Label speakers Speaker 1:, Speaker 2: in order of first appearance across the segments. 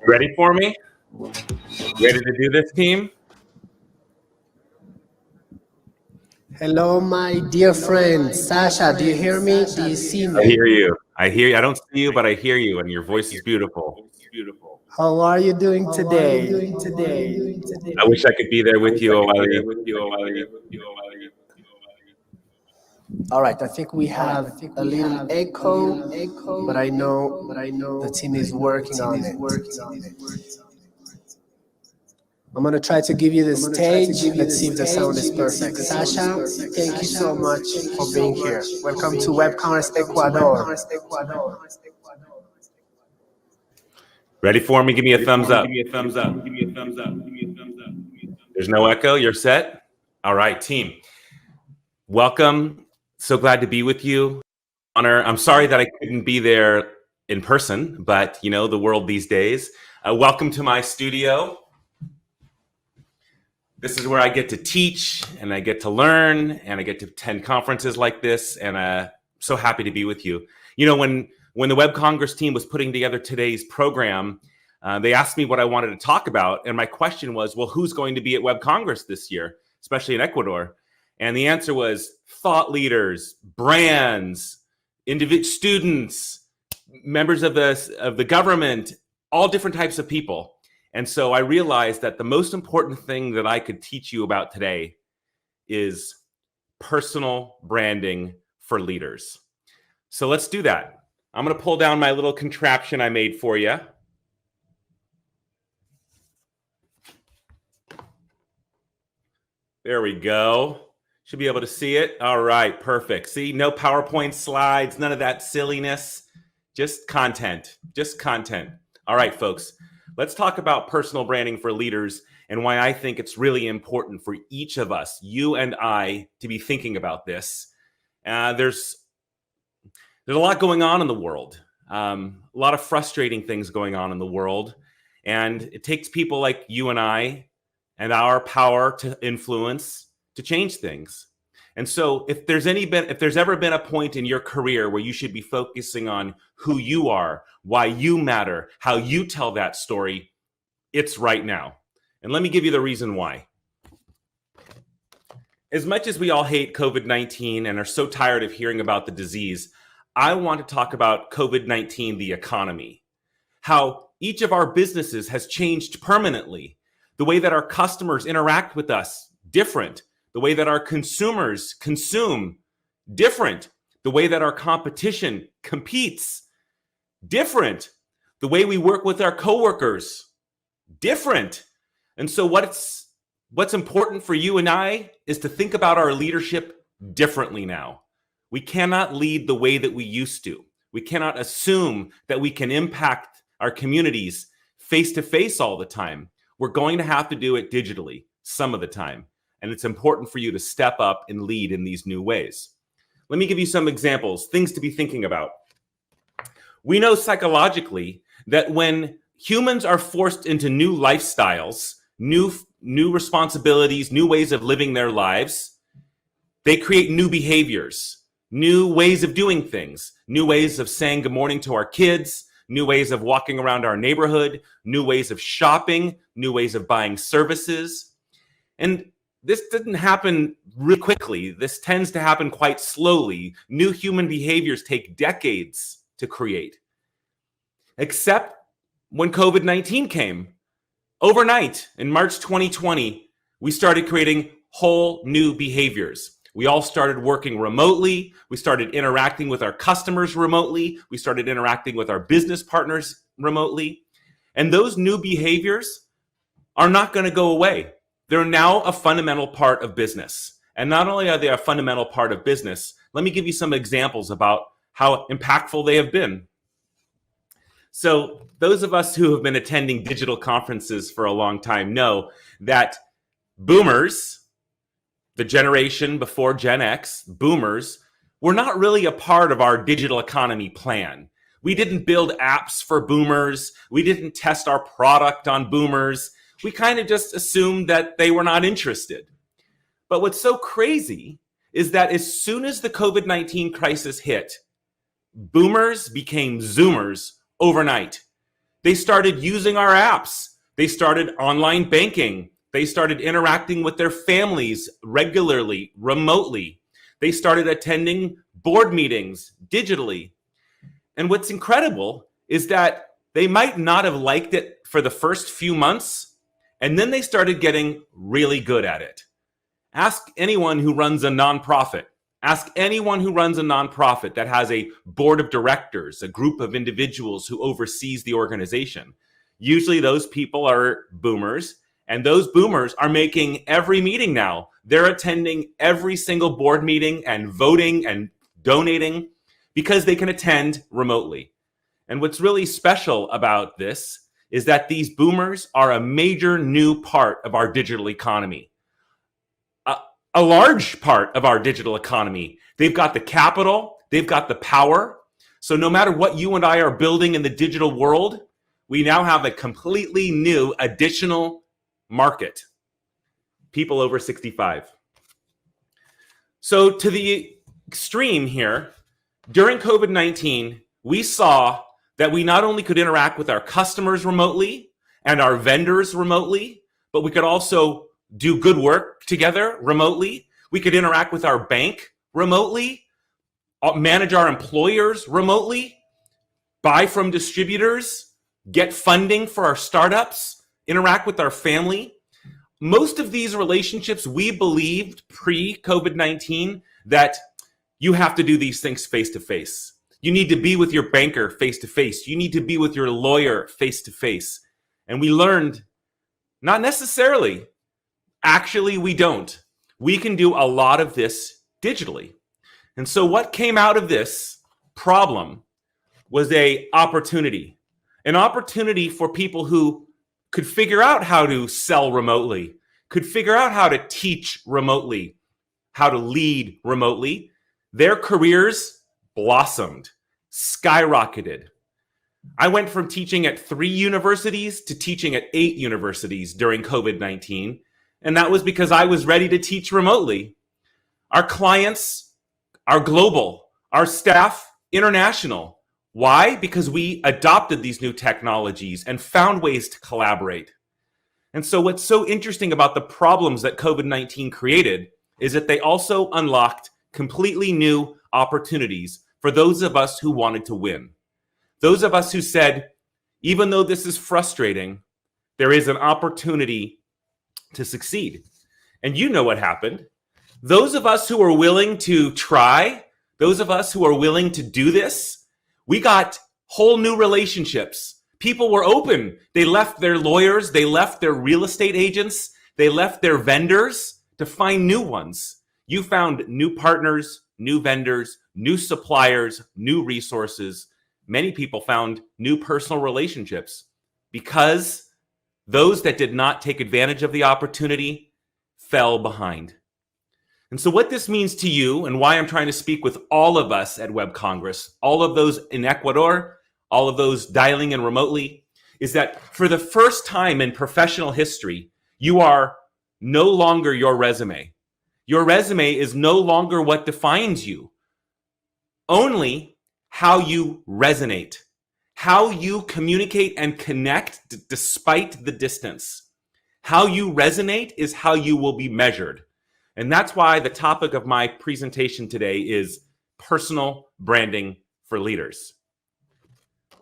Speaker 1: Ready for me? Ready to do this, team?
Speaker 2: Hello, my dear friend. Sasha, do you hear me? Do you see me?
Speaker 1: I hear you. I hear you. I don't see you, but I hear you, and your voice is beautiful.
Speaker 2: How are you doing today?
Speaker 1: I wish I could be there with you, O'Reilly.
Speaker 2: All right, I think we have a little echo, but I know the team is working on it. I'm going to try to give you the stage. Let's see if the sound is perfect. Sasha, thank you so much for being here. Welcome to WebCongress Ecuador.
Speaker 1: Ready for me? Give me a thumbs up. There's no echo. You're set? All right, team. Welcome. So glad to be with you. Honor. I'm sorry that I couldn't be there in person, but you know, the world these days. Welcome to my studio. This is where I get to teach and I get to learn and I get to attend conferences like this. And I'm so happy to be with you. You know, when the WebCongress team was putting together today's program, they asked me what I wanted to talk about. And my question was, well, who's going to be at WebCongress this year, especially in Ecuador? And the answer was thought leaders, brands, individual students, members of the government, all different types of people. And so I realized that the most important thing that I could teach you about today is personal branding for leaders. So let's do that. I'm going to pull down my little contraption I made for you. There we go. Should be able to see it. All right, perfect. See, no PowerPoint slides, none of that silliness, just content, All right, folks. Let's talk about personal branding for leaders and why I think it's really important for each of us, you and I, to be thinking about this. There's a lot going on in the world, a lot of frustrating things going on in the world. And it takes people like you and I and our power to influence to change things. And so if there's ever been a point in your career where you should be focusing on who you are, why you matter, how you tell that story, it's right now. And let me give you the reason why. As much as we all hate COVID-19 and are so tired of hearing about the disease, I want to talk about COVID-19, the economy, how each of our businesses has changed permanently, the way that our customers interact with us, different. The way that our consumers consume, different. The way that our competition competes, different. The way we work with our coworkers, different. And so what's important for you and I is to think about our leadership differently now. We cannot lead the way that we used to. We cannot assume that we can impact our communities face to face all the time. We're going to have to do it digitally some of the time. And it's important for you to step up and lead in these new ways. Let me give you some examples, things to be thinking about. We know psychologically that when humans are forced into new lifestyles, new responsibilities, new ways of living their lives, they create new behaviors, new ways of doing things, new ways of saying good morning to our kids, new ways of walking around our neighborhood, new ways of shopping, new ways of buying services. And this didn't happen really quickly. This tends to happen quite slowly. New human behaviors take decades to create. Except when COVID-19 came. Overnight, in March 2020, we started creating whole new behaviors. We all started working remotely. We started interacting with our customers remotely. We started interacting with our business partners remotely. And those new behaviors are not going to go away. They're now a fundamental part of business. And not only are they a fundamental part of business, let me give you some examples about how impactful they have been. So those of us who have been attending digital conferences for a long time know that boomers, the generation before Gen X, boomers, were not really a part of our digital economy plan. We didn't build apps for boomers. We didn't test our product on boomers. We kind of just assumed that they were not interested. But what's so crazy is that as soon as the COVID-19 crisis hit, boomers became Zoomers overnight. They started using our apps. They started online banking. They started interacting with their families regularly, remotely. They started attending board meetings digitally. And what's incredible is that they might not have liked it for the first few months, and then they started getting really good at it. Ask anyone who runs a nonprofit. Ask anyone who runs a nonprofit that has a board of directors, a group of individuals who oversees the organization. Usually those people are boomers, and those boomers are making every meeting now. They're attending every single board meeting and voting and donating because they can attend remotely. And what's really special about this is that these boomers are a major new part of our digital economy. A large part of our digital economy. They've got the capital, they've got the power. So no matter what you and I are building in the digital world, we now have a completely new additional market. People over 65. So to the extreme here, during COVID-19, we saw that we not only could interact with our customers remotely and our vendors remotely, but we could also do good work together remotely. We could interact with our bank remotely, manage our employers remotely, buy from distributors, get funding for our startups, interact with our family. Most of these relationships, we believed pre-COVID-19 that you have to do these things face to face. You need to be with your banker face to face. You need to be with your lawyer face to face. And we learned not necessarily. Actually, we don't. We can do a lot of this digitally. And so what came out of this problem was an opportunity for people who could figure out how to sell remotely, could figure out how to teach remotely, how to lead remotely. Their careers blossomed, skyrocketed. I went from teaching at 3 universities to teaching at 8 universities during COVID-19. And that was because I was ready to teach remotely. Our clients are global, our staff international. Why? Because we adopted these new technologies and found ways to collaborate. And so what's so interesting about the problems that COVID-19 created is that they also unlocked completely new opportunities for those of us who wanted to win. Those of us who said, even though this is frustrating, there is an opportunity to succeed. And you know what happened. Those of us who are willing to try, those of us who are willing to do this, we got whole new relationships. People were open. They left their lawyers, they left their real estate agents, they left their vendors to find new ones. You found new partners, new vendors, new suppliers, new resources. Many people found new personal relationships because those that did not take advantage of the opportunity fell behind. And so what this means to you, and why I'm trying to speak with all of us at WebCongress, all of those in Ecuador, all of those dialing in remotely, is that for the first time in professional history, you are no longer your resume. Your resume is no longer what defines you. Only how you resonate. How you communicate and connect despite the distance. How you resonate is how you will be measured. And that's why the topic of my presentation today is personal branding for leaders.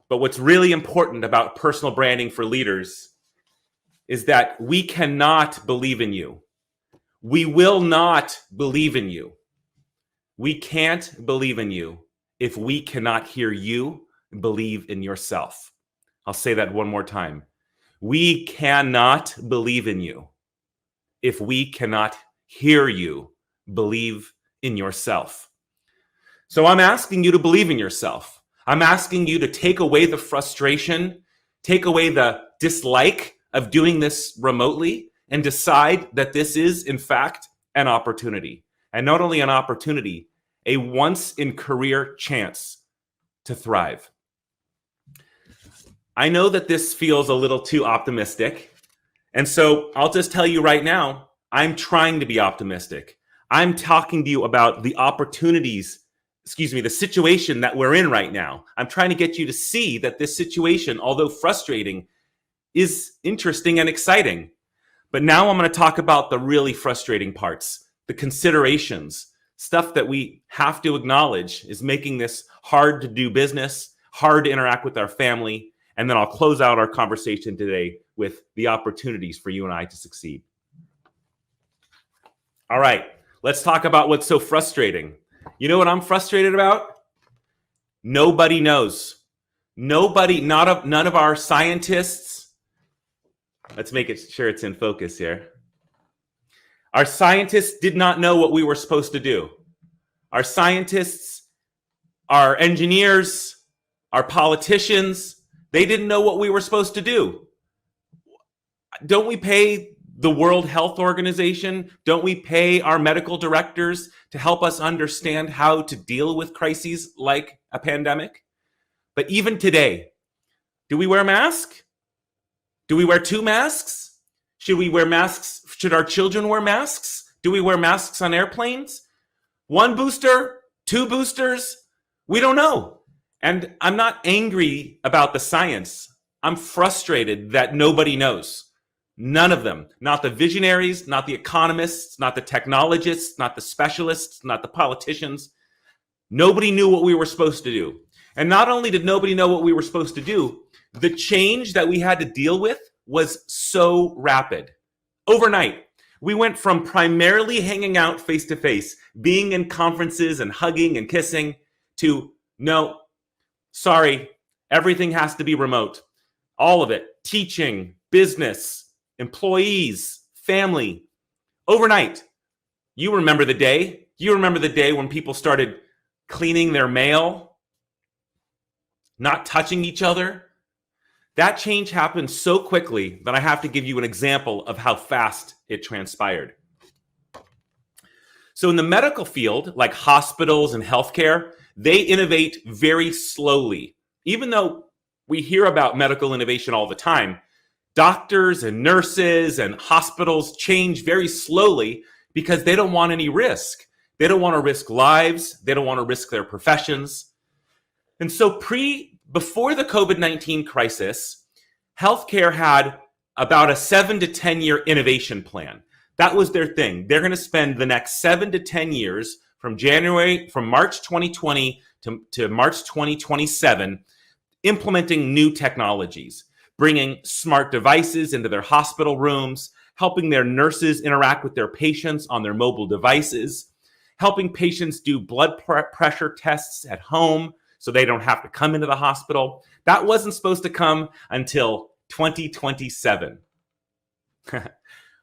Speaker 1: But what's really important about personal branding for leaders is that we cannot believe in you. We will not believe in you. We can't believe in you if we cannot hear you believe in yourself. I'll say that one more time. We cannot believe in you if we cannot hear you believe in yourself. So I'm asking you to believe in yourself. I'm asking you to take away the frustration, take away the dislike of doing this remotely, and decide that this is, in fact, an opportunity. And not only an opportunity, a once-in-career chance to thrive. I know that this feels a little too optimistic, and so I'll just tell you right now, I'm trying to be optimistic. I'm talking to you about the opportunities the situation that we're in right now. I'm trying to get you to see that this situation, although frustrating, is interesting and exciting. But now I'm going to talk about the really frustrating parts, the considerations, stuff that we have to acknowledge is making this hard to do business, hard to interact with our family. And then I'll close out our conversation today with the opportunities for you and I to succeed. All right, let's talk about what's so frustrating. You know what I'm frustrated about? Nobody knows. None of our scientists. Let's make sure it's in focus here. Our scientists did not know what we were supposed to do. Our scientists, our engineers, our politicians, they didn't know what we were supposed to do. Don't we pay the World Health Organization? Don't we pay our medical directors to help us understand how to deal with crises like a pandemic? But even today, do we wear masks? Do we wear 2 masks? Should we wear masks? Should our children wear masks? Do we wear masks on airplanes? 1 booster? 2 boosters? We don't know. And I'm not angry about the science. I'm frustrated that nobody knows. None of them. Not the visionaries, not the economists, not the technologists, not the specialists, not the politicians. Nobody knew what we were supposed to do. And not only did nobody know what we were supposed to do, the change that we had to deal with was so rapid. Overnight, we went from primarily hanging out face to face, being in conferences and hugging and kissing, to no, sorry, everything has to be remote. All of it, teaching, business, employees, family. Overnight, you remember the day. You remember the day when people started cleaning their mail, not touching each other. That change happened so quickly that I have to give you an example of how fast it transpired. So in the medical field, like hospitals and healthcare, they innovate very slowly. Even though we hear about medical innovation all the time, doctors and nurses and hospitals change very slowly because they don't want any risk. They don't want to risk lives. They don't want to risk their professions. And so before the COVID-19 crisis, healthcare had about a 7 to 10 year innovation plan. That was their thing. They're going to spend the next 7 to 10 years from March 2020 to March 2027 implementing new technologies, bringing smart devices into their hospital rooms, helping their nurses interact with their patients on their mobile devices, helping patients do blood pressure tests at home so they don't have to come into the hospital. That wasn't supposed to come until 2027.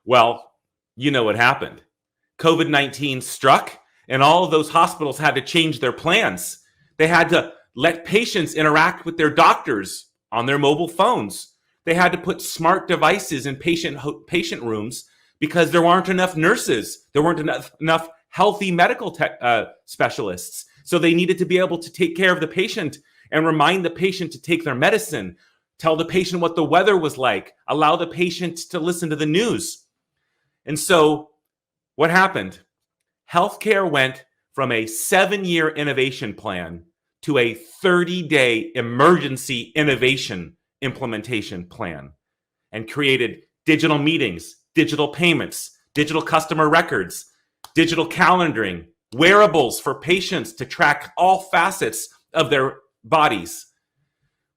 Speaker 1: Well, you know what happened. COVID-19 struck, and all of those hospitals had to change their plans. They had to let patients interact with their doctors on their mobile phones. They had to put smart devices in patient rooms because there weren't enough nurses. There weren't enough healthy medical specialists. So they needed to be able to take care of the patient and remind the patient to take their medicine, tell the patient what the weather was like, allow the patient to listen to the news. And so what happened? Healthcare went from a 7-year innovation plan to a 30-day emergency innovation implementation plan, and created digital meetings, digital payments, digital customer records, digital calendaring, wearables for patients to track all facets of their bodies.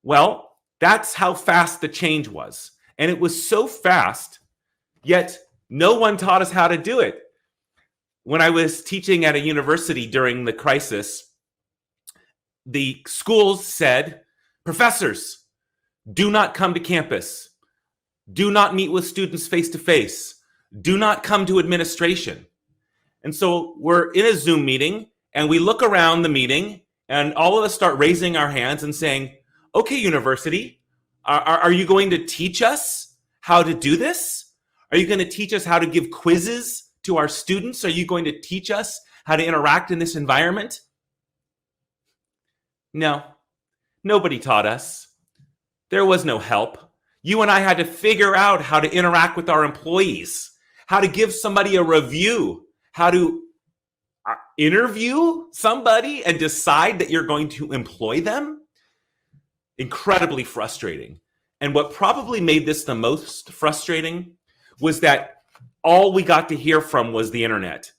Speaker 1: Well, that's how fast the change was. And it was so fast, yet no one taught us how to do it. When I was teaching at a university during the crisis, the schools said, professors, do not come to campus. Do not meet with students face to face. Do not come to administration. And so we're in a Zoom meeting and we look around the meeting and all of us start raising our hands and saying, okay, university, are you going to teach us how to do this? Are you going to teach us how to give quizzes to our students? Are you going to teach us how to interact in this environment? No, nobody taught us. There was no help. You and I had to figure out how to interact with our employees, how to give somebody a review, how to interview somebody and decide that you're going to employ them? Incredibly frustrating. And what probably made this the most frustrating was that all we got to hear from was the internet,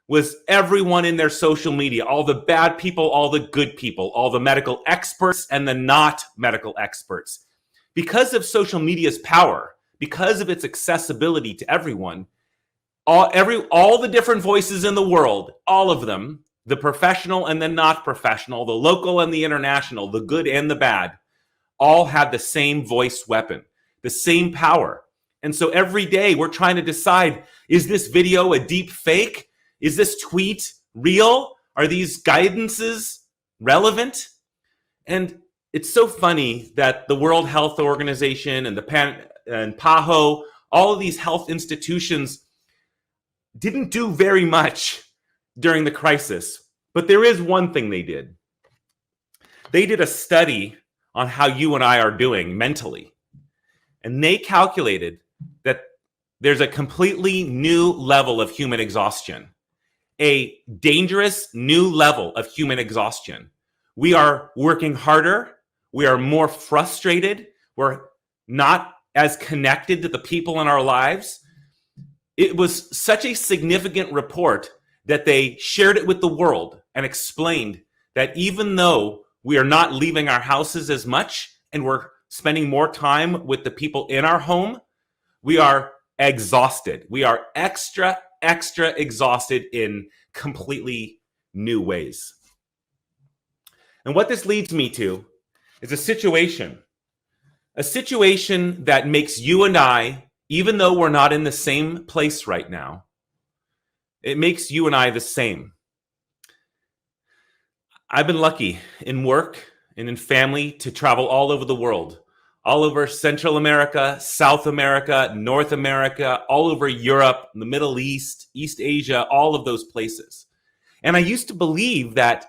Speaker 1: was everyone in their social media, all the bad people, all the good people, all the medical experts and the not medical experts. Because of social media's power, because of its accessibility to everyone, all the different voices in the world, all of them, the professional and the not professional, the local and the international, the good and the bad, all had the same voice weapon, the same power. And so every day we're trying to decide, is this video a deep fake? Is this tweet real? Are these guidances relevant? And it's so funny that the World Health Organization and and PAHO, all of these health institutions didn't do very much during the crisis. But there is one thing they did. They did a study on how you and I are doing mentally. And they calculated that there's a completely new level of human exhaustion, a dangerous new level of human exhaustion. We are working harder. We are more frustrated. We're not as connected to the people in our lives. It was such a significant report that they shared it with the world and explained that even though we are not leaving our houses as much and we're spending more time with the people in our home, we are exhausted. We are extra exhausted in completely new ways. And what this leads me to is a situation that makes you and I, even though we're not in the same place right now, it makes you and I the same. I've been lucky in work and in family to travel all over the world, all over Central America, South America, North America, all over Europe, the Middle East, East Asia, all of those places. And I used to believe that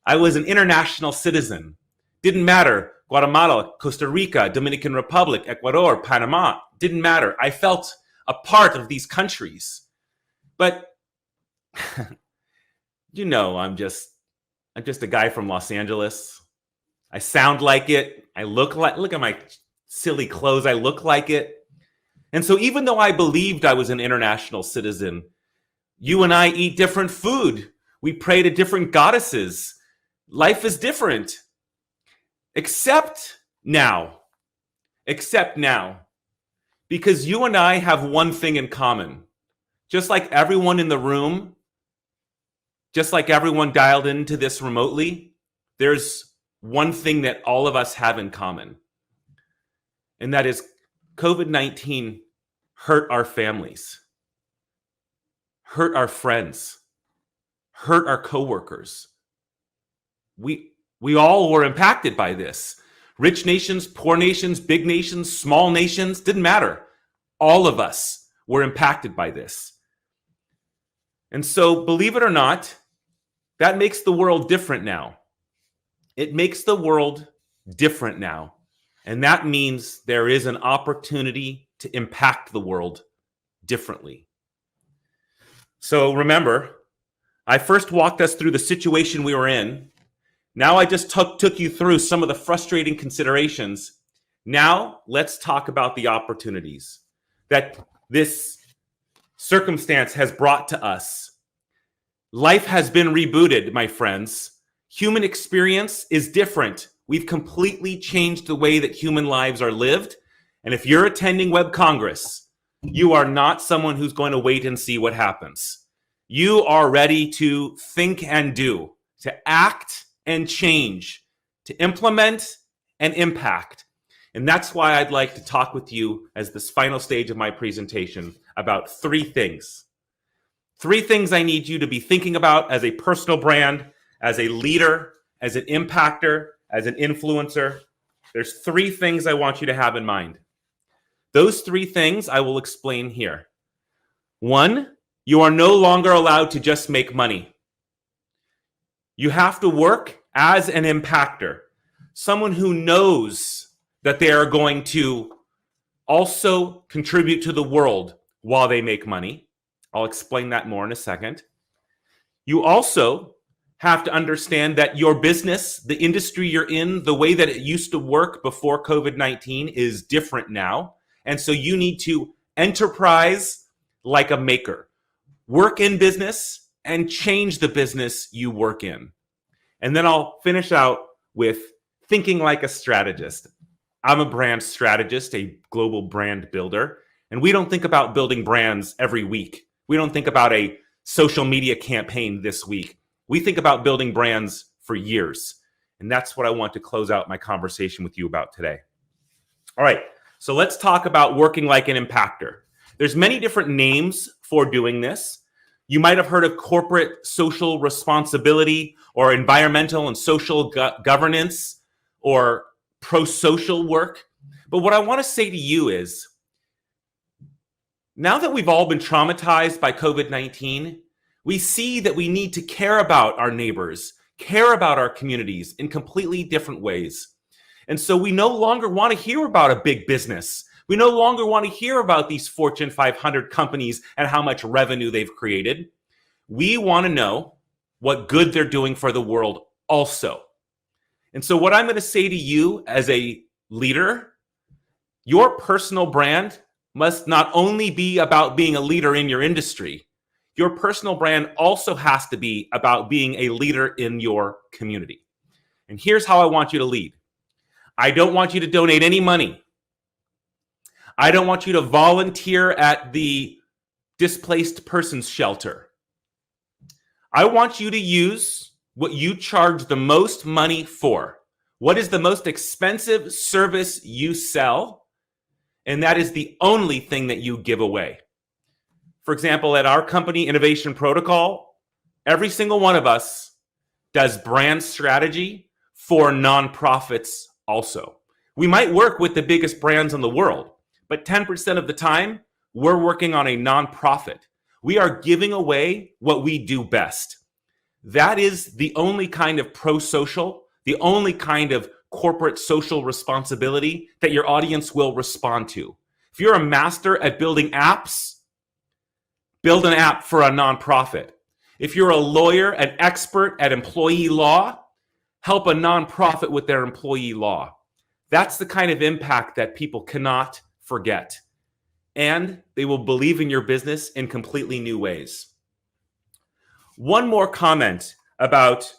Speaker 1: I was an international citizen. Didn't matter. Guatemala, Costa Rica, Dominican Republic, Ecuador, Panama, didn't matter. I felt a part of these countries. But, I'm just a guy from Los Angeles. I sound like it. Look at my silly clothes. I look like it. And so even though I believed I was an international citizen, you and I eat different food. We pray to different goddesses. Life is different. Except now. Because you and I have one thing in common. Just like everyone in the room, just like everyone dialed into this remotely, there's one thing that all of us have in common. And that is COVID-19 hurt our families, hurt our friends, hurt our coworkers. We all were impacted by this. Rich nations, poor nations, big nations, small nations, didn't matter. All of us were impacted by this. And so, believe it or not, that makes the world different now. It makes the world different now. And that means there is an opportunity to impact the world differently. So remember, I first walked us through the situation we were in. Now I just took you through some of the frustrating considerations. Now let's talk about the opportunities that this circumstance has brought to us. Life has been rebooted, my friends. Human experience is different. We've completely changed the way that human lives are lived. And if you're attending WebCongress, you are not someone who's going to wait and see what happens. You are ready to think and do, to act and change, to implement and impact. And that's why I'd like to talk with you as this final stage of my presentation about three things. Three things I need you to be thinking about as a personal brand, as a leader, as an impactor, as an influencer. There's three things I want you to have in mind. Those three things I will explain here. One, you are no longer allowed to just make money. You have to work as an impactor, someone who knows that they are going to also contribute to the world while they make money. I'll explain that more in a second. You also have to understand that your business, the industry you're in, the way that it used to work before COVID-19 is different now. And so you need to enterprise like a maker. Work in business and change the business you work in. And then I'll finish out with thinking like a strategist. I'm a brand strategist, a global brand builder, and we don't think about building brands every week. We don't think about a social media campaign this week. We think about building brands for years. And that's what I want to close out my conversation with you about today. All right, so let's talk about working like an impactor. There's many different names for doing this. You might have heard of corporate social responsibility or environmental and social governance or pro-social work. But what I want to say to you is, now that we've all been traumatized by COVID-19, we see that we need to care about our neighbors, care about our communities in completely different ways. And so we no longer want to hear about a big business. We no longer want to hear about these Fortune 500 companies and how much revenue they've created. We want to know what good they're doing for the world also. And so what I'm going to say to you as a leader, your personal brand must not only be about being a leader in your industry, your personal brand also has to be about being a leader in your community. And here's how I want you to lead. I don't want you to donate any money. I don't want you to volunteer at the displaced persons shelter. I want you to use what you charge the most money for. What is the most expensive service you sell? And that is the only thing that you give away. For example, at our company, Innovation Protocol, every single one of us does brand strategy for nonprofits also. We might work with the biggest brands in the world, but 10% of the time, we're working on a nonprofit. We are giving away what we do best. That is the only kind of pro-social, the only kind of corporate social responsibility that your audience will respond to. If you're a master at building apps, build an app for a nonprofit. If you're a lawyer, an expert at employee law, help a nonprofit with their employee law. That's the kind of impact that people cannot forget. And they will believe in your business in completely new ways. One more comment about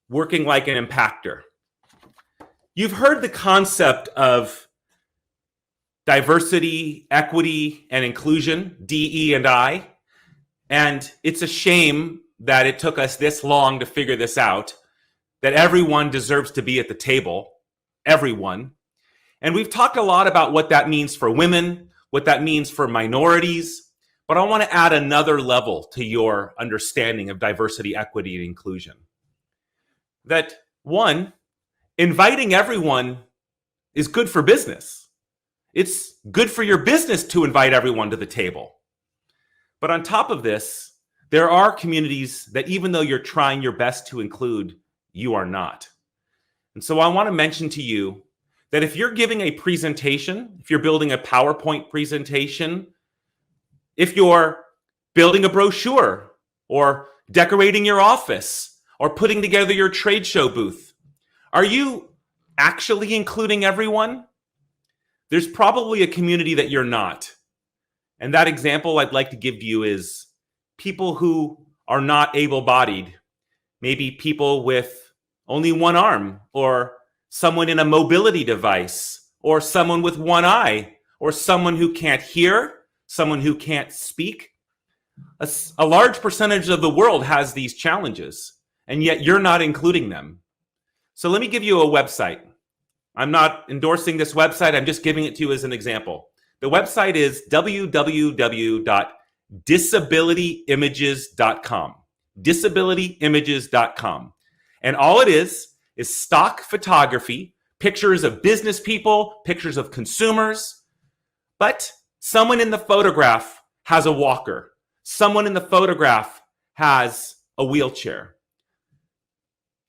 Speaker 1: working like an impactor. You've heard the concept of diversity, equity, and inclusion, DE&I, and it's a shame that it took us this long to figure this out, that everyone deserves to be at the table, everyone. And we've talked a lot about what that means for women, what that means for minorities, but I want to add another level to your understanding of diversity, equity, and inclusion. That one, inviting everyone is good for business. It's good for your business to invite everyone to the table. But on top of this, there are communities that even though you're trying your best to include, you are not. And so I want to mention to you that if you're giving a presentation, if you're building a PowerPoint presentation, if you're building a brochure or decorating your office or putting together your trade show booth, are you actually including everyone? There's probably a community that you're not. And that example I'd like to give you is people who are not able-bodied, maybe people with only one arm, or someone in a mobility device, or someone with one eye, or someone who can't hear, someone who can't speak. A large percentage of the world has these challenges, and yet you're not including them. So let me give you a website. I'm not endorsing this website. I'm just giving it to you as an example. The website is www.disabilityimages.com. Disabilityimages.com. And all it is stock photography, pictures of business people, pictures of consumers. But someone in the photograph has a walker. Someone in the photograph has a wheelchair.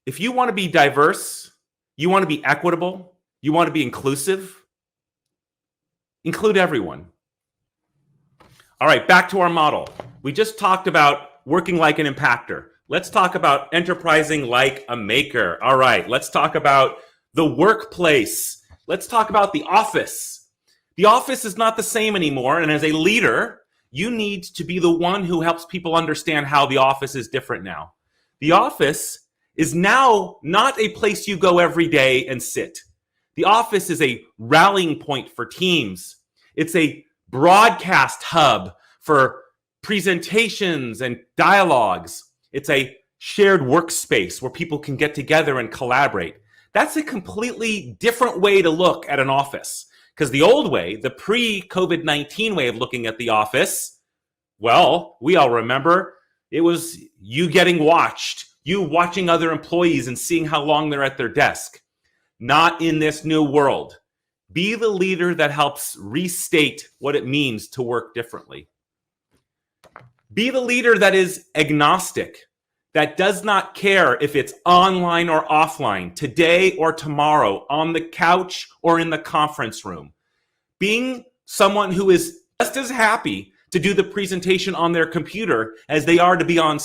Speaker 1: If you want to be diverse, you want to be equitable, you want to be inclusive, include everyone. All right, back to our model. We just talked about working like an impactor. Let's talk about enterprising like a maker. All right, let's talk about the workplace. Let's talk about the office. The office is not the same anymore, and as a leader, you need to be the one who helps people understand how the office is different now. The office is now not a place you go every day and sit. The office is a rallying point for teams. It's a broadcast hub for presentations and dialogues. It's a shared workspace where people can get together and collaborate. That's a completely different way to look at an office. Because the old way, the pre-COVID-19 way of looking at the office, well, we all remember, it was you getting watched, you watching other employees and seeing how long they're at their desk. Not in this new world. Be the leader that helps restate what it means to work differently. Be the leader that is agnostic, that does not care if it's online or offline, today or tomorrow, on the couch or in the conference room. Being someone who is just as happy to do the presentation on their computer as they are to be on